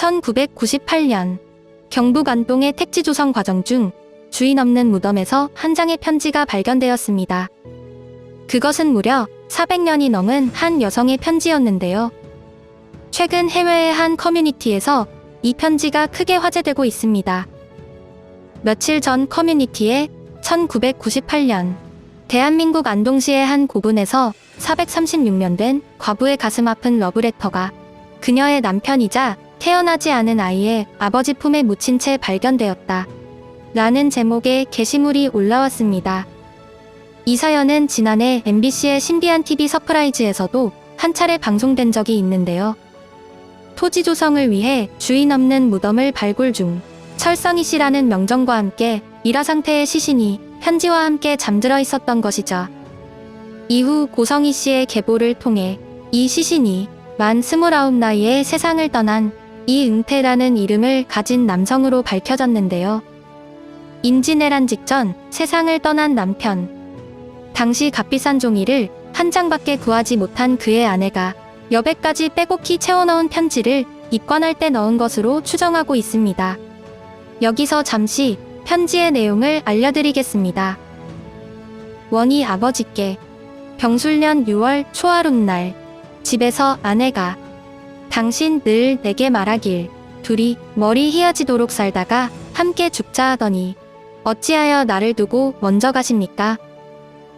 1998년 경북 안동의 택지 조성 과정 중 주인 없는 무덤에서 한 장의 편지가 발견되었습니다. 그것은 무려 400년이 넘은 한 여성의 편지였는데요. 최근 해외의 한 커뮤니티에서 이 편지가 크게 화제되고 있습니다. 며칠 전 커뮤니티에 1998년 대한민국 안동시의 한 고분에서 436년 된 과부의 가슴 아픈 러브레터가 그녀의 남편이자 태어나지 않은 아이의 아버지 품에 묻힌 채 발견되었다. 라는 제목의 게시물이 올라왔습니다. 이 사연은 지난해 MBC의 신비한 TV 서프라이즈에서도 한 차례 방송된 적이 있는데요. 토지 조성을 위해 주인 없는 무덤을 발굴 중 철성희 씨라는 명정과 함께 일화 상태의 시신이 편지와 함께 잠들어 있었던 것이죠. 이후 고성희 씨의 계보를 통해 이 시신이 만 29 나이에 세상을 떠난 이응태라는 이름을 가진 남성으로 밝혀졌는데요. 임진왜란 직전 세상을 떠난 남편. 당시 값비싼 종이를 한 장밖에 구하지 못한 그의 아내가 여백까지 빼곡히 채워넣은 편지를 입관할 때 넣은 것으로 추정하고 있습니다. 여기서 잠시 편지의 내용을 알려드리겠습니다. 원희 아버지께 병술년 6월 초하룻날 집에서 아내가 당신 늘 내게 말하길 둘이 머리 휘어지도록 살다가 함께 죽자 하더니 어찌하여 나를 두고 먼저 가십니까?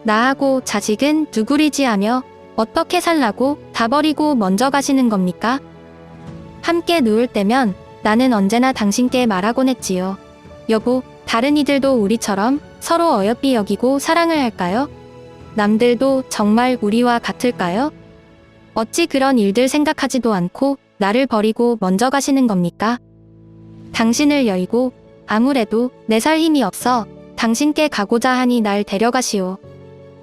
나하고 자식은 누구리지 하며 어떻게 살라고 다 버리고 먼저 가시는 겁니까? 함께 누울 때면 나는 언제나 당신께 말하곤 했지요. 여보, 다른 이들도 우리처럼 서로 어여삐 여기고 사랑을 할까요? 남들도 정말 우리와 같을까요? 어찌 그런 일들 생각하지도 않고 나를 버리고 먼저 가시는 겁니까? 당신을 여의고 아무래도 내 살 힘이 없어 당신께 가고자 하니 날 데려가시오.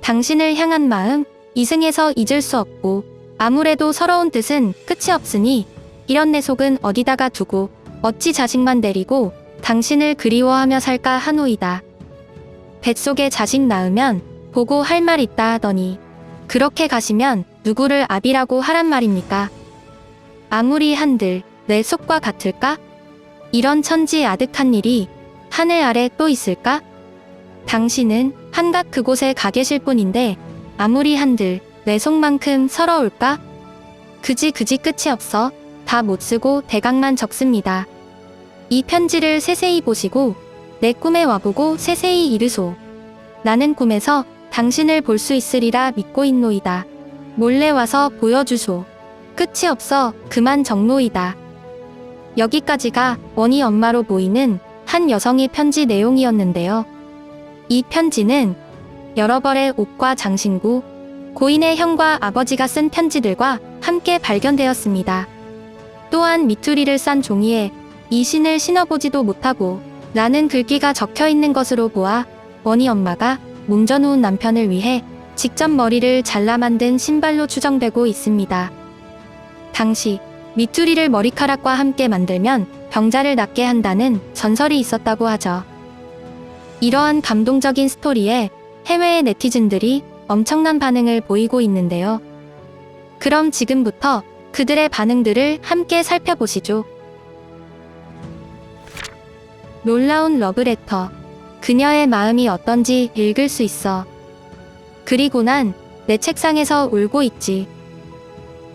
당신을 향한 마음 이승에서 잊을 수 없고 아무래도 서러운 뜻은 끝이 없으니 이런 내 속은 어디다가 두고 어찌 자식만 데리고 당신을 그리워하며 살까 하노이다. 뱃속에 자식 낳으면 보고 할 말 있다 하더니 그렇게 가시면 누구를 아비라고 하란 말입니까? 아무리 한들 내 속과 같을까? 이런 천지 아득한 일이 하늘 아래 또 있을까? 당신은 한갓 그곳에 가 계실 뿐인데 아무리 한들 내 속만큼 서러울까? 그지 끝이 없어 다 못쓰고 대강만 적습니다. 이 편지를 세세히 보시고 내 꿈에 와보고 세세히 이르소. 나는 꿈에서 당신을 볼 수 있으리라 믿고 있노이다. 몰래 와서 보여주소. 끝이 없어 그만 적노이다. 여기까지가 원희 엄마로 보이는 한 여성의 편지 내용이었는데요. 이 편지는 여러 벌의 옷과 장신구, 고인의 형과 아버지가 쓴 편지들과 함께 발견되었습니다. 또한 미투리를 싼 종이에 이 신을 신어보지도 못하고 라는 글귀가 적혀 있는 것으로 보아 원희 엄마가 뭉져 누운 남편을 위해 직접 머리를 잘라 만든 신발로 추정되고 있습니다. 당시 미투리를 머리카락과 함께 만들면 병자를 낫게 한다는 전설이 있었다고 하죠. 이러한 감동적인 스토리에 해외의 네티즌들이 엄청난 반응을 보이고 있는데요. 그럼 지금부터 그들의 반응들을 함께 살펴보시죠. 놀라운 러브레터. 그녀의 마음이 어떤지 읽을 수 있어. 그리고 난 내 책상에서 울고 있지.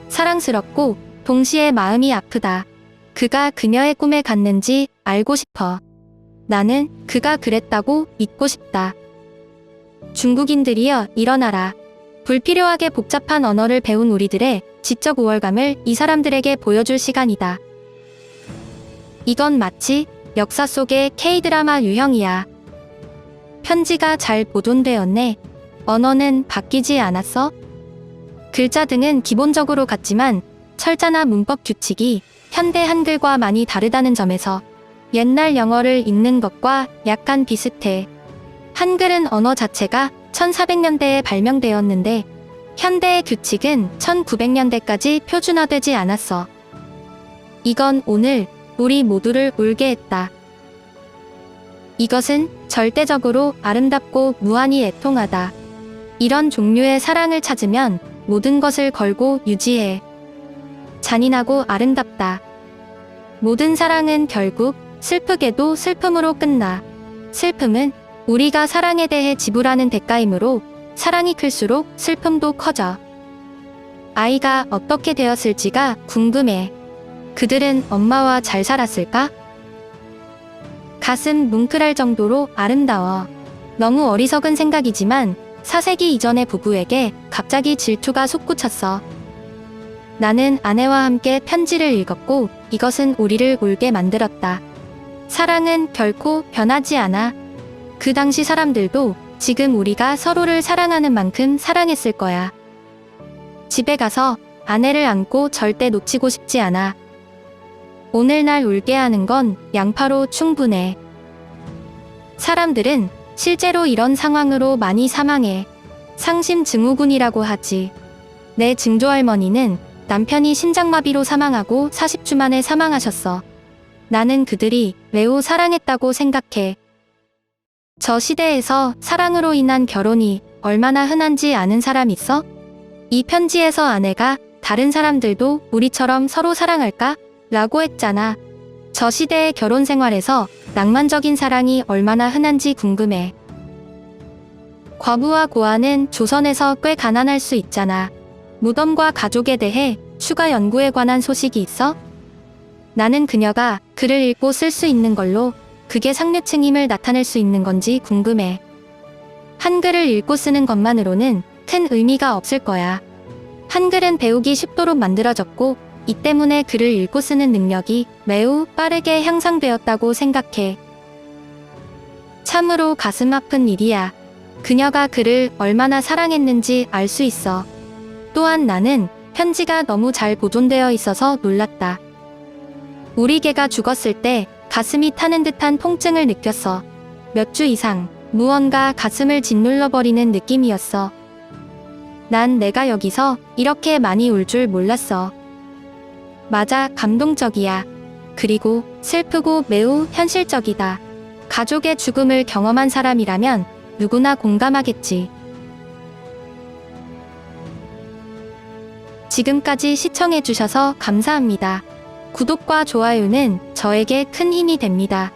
사랑스럽고 동시에 마음이 아프다. 그가 그녀의 꿈에 갔는지 알고 싶어. 나는 그가 그랬다고 믿고 싶다. 중국인들이여 일어나라. 불필요하게 복잡한 언어를 배운 우리들의 지적 우월감을 이 사람들에게 보여줄 시간이다. 이건 마치 역사 속의 K-드라마 유형이야. 편지가 잘 보존되었네. 언어는 바뀌지 않았어? 글자 등은 기본적으로 같지만 철자나 문법 규칙이 현대 한글과 많이 다르다는 점에서 옛날 영어를 읽는 것과 약간 비슷해. 한글은 언어 자체가 1400년대에 발명되었는데 현대의 규칙은 1900년대까지 표준화되지 않았어. 이건 오늘 우리 모두를 울게 했다. 이것은 절대적으로 아름답고 무한히 애통하다. 이런 종류의 사랑을 찾으면 모든 것을 걸고 유지해. 잔인하고 아름답다. 모든 사랑은 결국 슬프게도 슬픔으로 끝나. 슬픔은 우리가 사랑에 대해 지불하는 대가이므로 사랑이 클수록 슬픔도 커져. 아이가 어떻게 되었을지가 궁금해. 그들은 엄마와 잘 살았을까? 가슴 뭉클할 정도로 아름다워. 너무 어리석은 생각이지만 4세기 이전의 부부에게 갑자기 질투가 솟구쳤어. 나는 아내와 함께 편지를 읽었고 이것은 우리를 울게 만들었다. 사랑은 결코 변하지 않아. 그 당시 사람들도 지금 우리가 서로를 사랑하는 만큼 사랑했을 거야. 집에 가서 아내를 안고 절대 놓치고 싶지 않아. 오늘 날 울게 하는 건 양파로 충분해. 사람들은 실제로 이런 상황으로 많이 사망해. 상심증후군이라고 하지. 내 증조할머니는 남편이 심장마비로 사망하고 40주 만에 사망하셨어. 나는 그들이 매우 사랑했다고 생각해. 저 시대에서 사랑으로 인한 결혼이 얼마나 흔한지 아는 사람 있어? 이 편지에서 아내가 다른 사람들도 우리처럼 서로 사랑할까? 라고 했잖아. 저 시대의 결혼 생활에서 낭만적인 사랑이 얼마나 흔한지 궁금해. 과부와 고아는 조선에서 꽤 가난할 수 있잖아. 무덤과 가족에 대해 추가 연구에 관한 소식이 있어? 나는 그녀가 글을 읽고 쓸 수 있는 걸로 그게 상류층임을 나타낼 수 있는 건지 궁금해. 한글을 읽고 쓰는 것만으로는 큰 의미가 없을 거야. 한글은 배우기 쉽도록 만들어졌고 이 때문에 글을 읽고 쓰는 능력이 매우 빠르게 향상되었다고 생각해. 참으로 가슴 아픈 일이야. 그녀가 그를 얼마나 사랑했는지 알 수 있어. 또한 나는 편지가 너무 잘 보존되어 있어서 놀랐다. 우리 개가 죽었을 때 가슴이 타는 듯한 통증을 느꼈어. 몇 주 이상 무언가 가슴을 짓눌러버리는 느낌이었어. 난 내가 여기서 이렇게 많이 울 줄 몰랐어. 맞아, 감동적이야. 그리고 슬프고 매우 현실적이다. 가족의 죽음을 경험한 사람이라면 누구나 공감하겠지. 지금까지 시청해주셔서 감사합니다. 구독과 좋아요는 저에게 큰 힘이 됩니다.